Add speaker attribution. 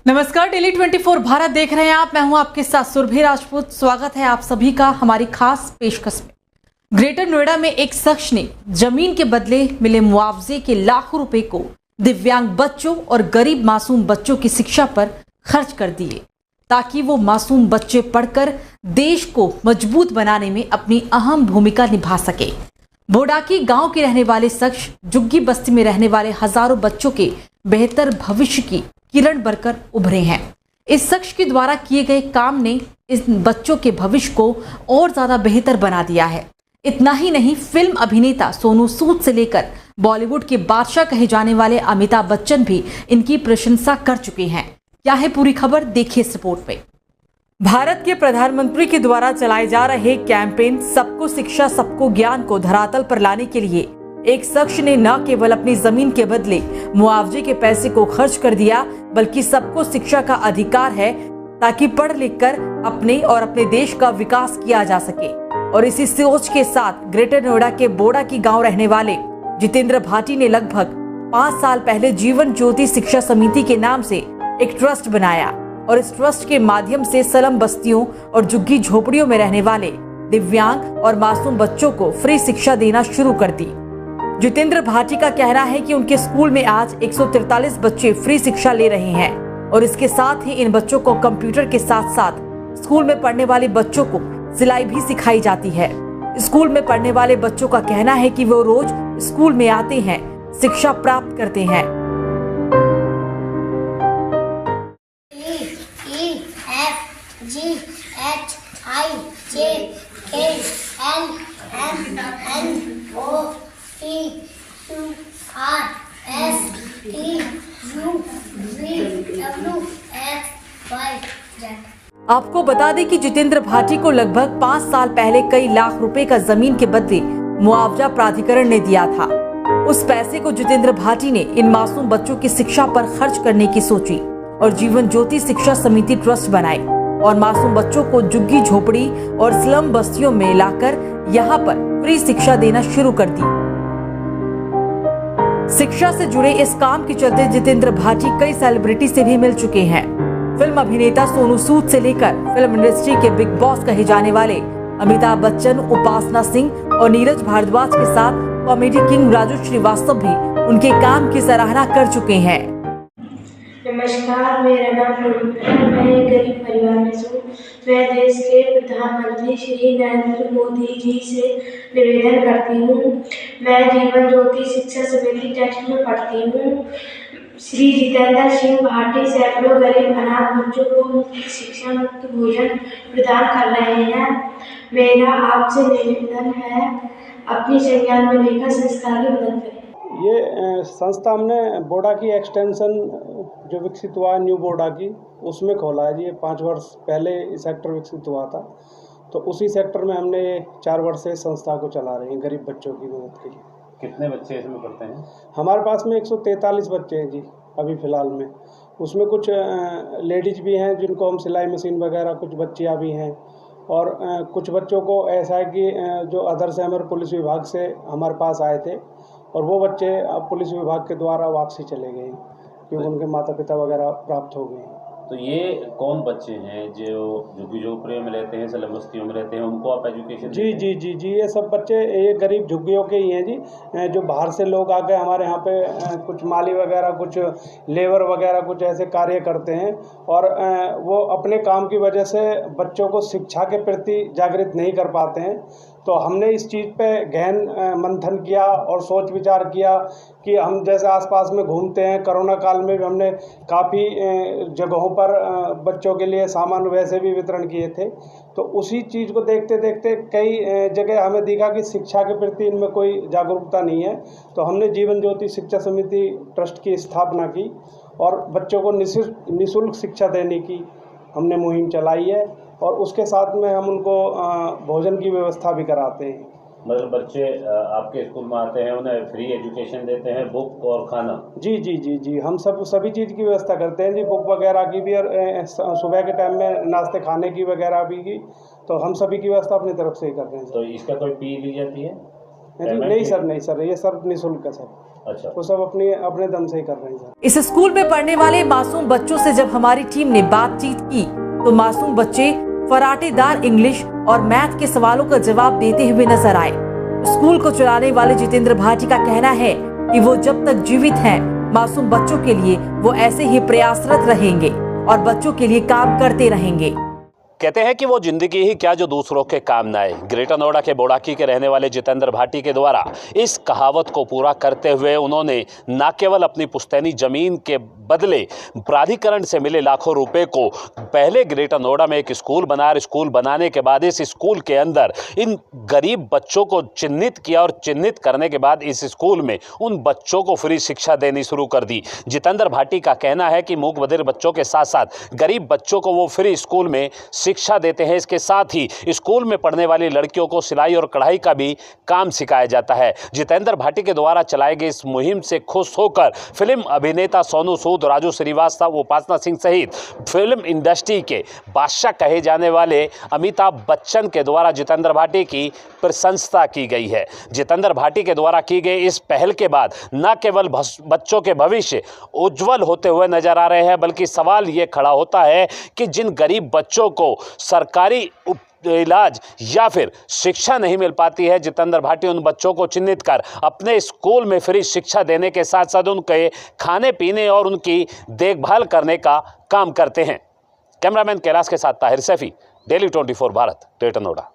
Speaker 1: नमस्कार, डेली 24 भारत देख रहे हैं आप। मैं हूं आपके साथ सुरभि राजपूत। स्वागत है आप सभी का हमारी खास पेशकश में। ग्रेटर नोएडा में एक शख्स ने जमीन के बदले मिले मुआवजे के लाखों रुपए को दिव्यांग बच्चों और गरीब मासूम बच्चों की शिक्षा पर खर्च कर दिए, ताकि वो मासूम बच्चे पढ़कर देश को मजबूत बनाने में अपनी अहम भूमिका निभा सके। बोडाकी गांव के रहने वाले शख्स झुग्गी बस्ती में रहने वाले हजारों बच्चों के बेहतर भविष्य की किरण बनकर उभरे हैं। इस शख्स के द्वारा किए गए काम ने इस बच्चों के भविष्य को और ज्यादा बेहतर बना दिया है। इतना ही नहीं, फिल्म अभिनेता सोनू सूद से लेकर बॉलीवुड के बादशाह कहे जाने वाले अमिताभ बच्चन भी इनकी प्रशंसा कर चुके हैं। क्या है पूरी खबर, देखिए इस रिपोर्ट में। भारत के प्रधानमंत्री के द्वारा चलाए जा रहे कैंपेन सबको शिक्षा सबको ज्ञान को धरातल पर लाने के लिए एक शख्स ने न केवल अपनी जमीन के बदले मुआवजे के पैसे को खर्च कर दिया, बल्कि सबको शिक्षा का अधिकार है ताकि पढ़ लिख कर अपने और अपने देश का विकास किया जा सके। और इसी सोच के साथ ग्रेटर नोएडा के बोडाकी गांव रहने वाले जितेंद्र भाटी ने लगभग 5 साल पहले जीवन ज्योति शिक्षा समिति के नाम से एक ट्रस्ट बनाया और इस ट्रस्ट के माध्यम से स्लम बस्तियों और झुग्गी झोपड़ियों में रहने वाले दिव्यांग और मासूम बच्चों को फ्री शिक्षा देना शुरू कर दी। जितेंद्र भाटी का कहना है कि उनके स्कूल में आज 143 बच्चे फ्री शिक्षा ले रहे हैं और इसके साथ ही इन बच्चों को कंप्यूटर के साथ साथ स्कूल में पढ़ने वाले बच्चों को सिलाई भी सिखाई जाती है। स्कूल में पढ़ने वाले बच्चों का कहना है कि वो रोज स्कूल में आते हैं, शिक्षा प्राप्त करते हैं। आपको बता दें कि जितेंद्र भाटी को लगभग 5 साल पहले कई लाख रुपए का जमीन के बदले मुआवजा प्राधिकरण ने दिया था। उस पैसे को जितेंद्र भाटी ने इन मासूम बच्चों की शिक्षा पर खर्च करने की सोची और जीवन ज्योति शिक्षा समिति ट्रस्ट बनाई और मासूम बच्चों को झुग्गी झोपड़ी और स्लम बस्तियों में लाकर यहाँ पर फ्री शिक्षा देना शुरू कर दी। शिक्षा से जुड़े इस काम के चलते जितेंद्र भाटी कई सेलिब्रिटी से भी मिल चुके हैं। फिल्म अभिनेता सोनू सूद से लेकर फिल्म इंडस्ट्री के बिग बॉस कहे जाने वाले अमिताभ बच्चन, उपासना सिंह और नीरज भारद्वाज के साथ कॉमेडी किंग राजू श्रीवास्तव भी उनके काम की सराहना कर चुके हैं।
Speaker 2: नमस्कार, मेरा नाम पवित्र है। मैं एक गरीब परिवार में हूँ। मैं देश के प्रधानमंत्री श्री नरेंद्र मोदी जी से निवेदन करती हूँ। मैं जीवन ज्योति शिक्षा समिति टेक्स्ट में पढ़ती हूँ। श्री जितेंद्र सिंह भाटी सैकड़ों गरीब अनाथ बच्चों को मुफ्त शिक्षा, मुफ्त भोजन प्रदान कर रहे हैं। मेरा आपसे निवेदन है, अपनी संज्ञान में लेकर संस्था की मदद करें।
Speaker 3: ये संस्था हमने बोडाकी एक्सटेंशन जो विकसित हुआ न्यू बोडाकी, उसमें खोला है जी। 5 वर्ष पहले सेक्टर विकसित हुआ था, तो उसी सेक्टर में हमने 4 वर्ष से संस्था को चला रहे हैं गरीब बच्चों की मदद के लिए।
Speaker 4: कितने बच्चे इसमें पढ़ते हैं?
Speaker 3: हमारे पास में 143 बच्चे हैं जी अभी फ़िलहाल में। उसमें कुछ लेडीज भी हैं जिनको हम सिलाई मशीन वगैरह, कुछ बच्चियाँ भी हैं और कुछ बच्चों को ऐसा है कि जो अदर से हमारे पुलिस विभाग से हमारे पास आए थे और वो बच्चे अब पुलिस विभाग के द्वारा वापसी चले गए क्योंकि उनके माता पिता वगैरह प्राप्त हो गए।
Speaker 4: तो ये कौन बच्चे हैं जो झुग्गी झोपड़ियों में रहते हैं, स्लम बस्तियों में रहते हैं, उनको आप एजुकेशन? जी, ये सब बच्चे ये गरीब झुग्गियों के ही हैं जी। जो बाहर से लोग आके हमारे यहाँ पे कुछ माली वगैरह, कुछ लेबर वगैरह, कुछ ऐसे कार्य करते हैं और वो अपने काम की वजह से बच्चों को शिक्षा के प्रति जागृत नहीं कर पाते हैं। तो हमने इस चीज़ पे गहन मंथन किया और सोच विचार किया कि हम जैसे आसपास में घूमते हैं, कोरोना काल में भी हमने काफ़ी जगहों पर बच्चों के लिए सामान वैसे भी वितरण किए थे। तो उसी चीज़ को देखते देखते कई जगह हमें दिखा कि शिक्षा के प्रति इनमें कोई जागरूकता नहीं है। तो हमने जीवन ज्योति शिक्षा समिति ट्रस्ट की स्थापना की और बच्चों को निःशुल्क शिक्षा देने की हमने मुहिम चलाई है और उसके साथ में हम उनको भोजन की व्यवस्था भी कराते हैं। मतलब बच्चे आपके स्कूल में आते हैं, उन्हें फ्री एजुकेशन देते हैं, बुक और खाना?
Speaker 3: जी, हम सभी चीज़ की व्यवस्था करते हैं जी, बुक वगैरह की भी और सुबह के टाइम में नाश्ते खाने की वगैरह भी की। तो हम सभी की व्यवस्था अपनी तरफ से ही कर रहे हैं।
Speaker 4: तो इसका कोई फी ली जाती है?
Speaker 3: नहीं सर, ये सब निःशुल्क है सर।
Speaker 4: अच्छा,
Speaker 3: वो सब अपने दम से ही कर रहे हैं सर।
Speaker 1: इस स्कूल में पढ़ने वाले मासूम बच्चों से जब हमारी टीम ने बातचीत की तो मासूम बच्चे फराटेदार इंग्लिश और मैथ के सवालों का जवाब देते हुए नजर आए। स्कूल को चलाने वाले जितेंद्र भाटी का कहना है कि वो जब तक जीवित हैं, मासूम बच्चों के लिए वो ऐसे ही प्रयासरत रहेंगे और बच्चों के लिए काम करते रहेंगे।
Speaker 5: कहते हैं कि वो जिंदगी ही क्या जो दूसरों के काम न आए। ग्रेटर नोएडा के बोड़ाकी के रहने वाले जितेंद्र भाटी के द्वारा इस कहावत को पूरा करते हुए उन्होंने न केवल अपनी पुश्तैनी जमीन के बदले प्राधिकरण से मिले लाखों रुपए को पहले ग्रेटर नोएडा में एक स्कूल बनाया, स्कूल बनाने के बाद इस स्कूल के अंदर इन गरीब बच्चों को चिन्हित किया और चिन्हित करने के बाद इस स्कूल में उन बच्चों को फ्री शिक्षा देनी शुरू कर दी। जितेंद्र भाटी का कहना है कि मूक बधिर बच्चों के साथ साथ गरीब बच्चों को वो फ्री स्कूल में शिक्षा देते हैं। इसके साथ ही स्कूल में पढ़ने वाली लड़कियों को सिलाई और कढ़ाई का भी काम सिखाया जाता है। जितेंद्र भाटी के द्वारा चलाए गए इस मुहिम से खुश होकर फिल्म अभिनेता सोनू सूद, राजू श्रीवास्तव, उपासना सिंह सहित फिल्म इंडस्ट्री के बादशाह कहे जाने वाले अमिताभ बच्चन के द्वारा जितेंद्र भाटी की प्रशंसा की गई है। जितेंद्र भाटी के द्वारा की गई इस पहल के बाद न केवल बच्चों के भविष्य उज्जवल होते हुए नजर आ रहे हैं, बल्कि सवाल ये खड़ा होता है कि जिन गरीब बच्चों को सरकारी इलाज या फिर शिक्षा नहीं मिल पाती है, जितेंद्र भाटी उन बच्चों को चिन्हित कर अपने स्कूल में फ्री शिक्षा देने के साथ साथ उनके खाने पीने और उनकी देखभाल करने का काम करते हैं। कैमरामैन कैलाश के साथ ताहिर सैफी, डेली 24 भारत, ग्रेटर नोएडा।